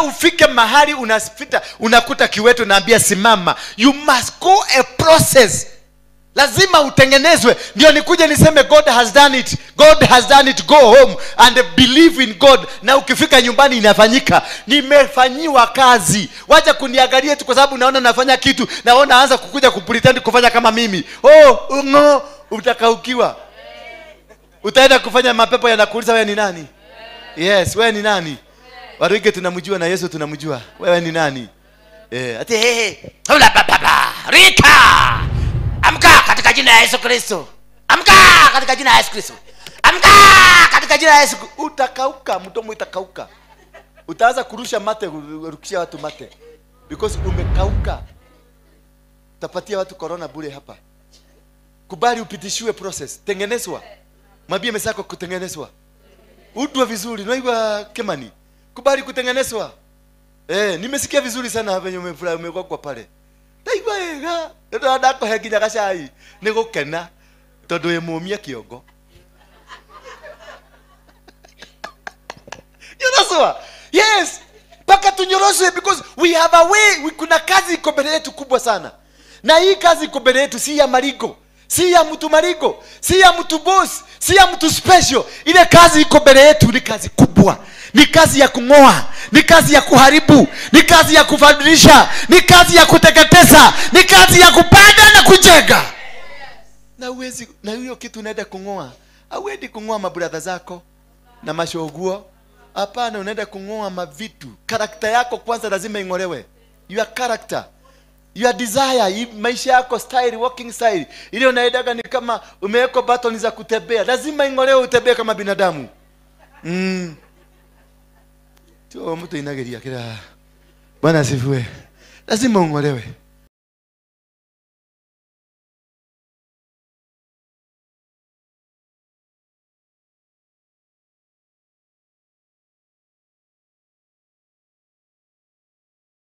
Lazima ufike mahali unasipita unakuta kiwetu naambia simama. You must go a process. Lazima utengenezwe ndio nikuje niseme God has done it. God has done it. Go home and believe in God. Na ukifika nyumbani inafanyika. Nimefanyiwa kazi. Wacha kuniangalia tu kwa sababu naona nafanya kitu. Naona anza kukuja kupretend kufanya kama mimi. No, utakaukiwa. Utaenda kufanya mapepo yanakuuliza wewe ni nani? Yes, wewe ni nani? Waruge tunamjua na Yesu tunamjua. Wewe ni nani? Ati hola baba. Rika! Amka katika jina la Yesu Kristo. Amka katika jina la Yesu Kristo. Amka katika jina la Yesu. Utakauka, mdomo utakauka. Utaanza kurusha mate, kurukishia watu mate. Because umekauka. Utapatia watu corona bure hapa. Kubali upitishiwe process. Tengenezwa. Mwambie mesako kutengenezwa. Udwe vizuri, noiwa Kemani. Kubali kutengenezwa. Nimesikia vizuri sana hapa nyume fulani umekuwa kwa pale. Taiba ega, ndo ndako hekinya gacai ni gukena tondu imumia kiongo. You know, yes, paka tunyoroswe because we have a way. Kuna kazi iko mbele yetu kubwa sana. Na hii kazi iko mbele yetu si ya marigo, si ya mtu marigo, si ya mtu boss, si ya mtu special. Ile kazi iko mbele yetu ni kazi kubwa. Ni kazi ya kungoa, ni kazi ya kuharibu, ni kazi ya kufadhilisha, ni kazi ya kuteketeza, ni kazi ya kupanda na kujenga. Na uwezi, na hiyo kitu unaenda kungoa. Hauendi kungoa mabrother zako na mashoguo. Hapana, unaenda kungoa mavitu. Karakta yako kwanza lazima ingolewe. Your character, your desire, maisha yako, style, walking style. Ile unaendaga ni kama umeweka button za kutembea. Lazima ingolewe utembee kama binadamu. Mtu inageria kila Bwana asifiwe. Lazima ungolewe.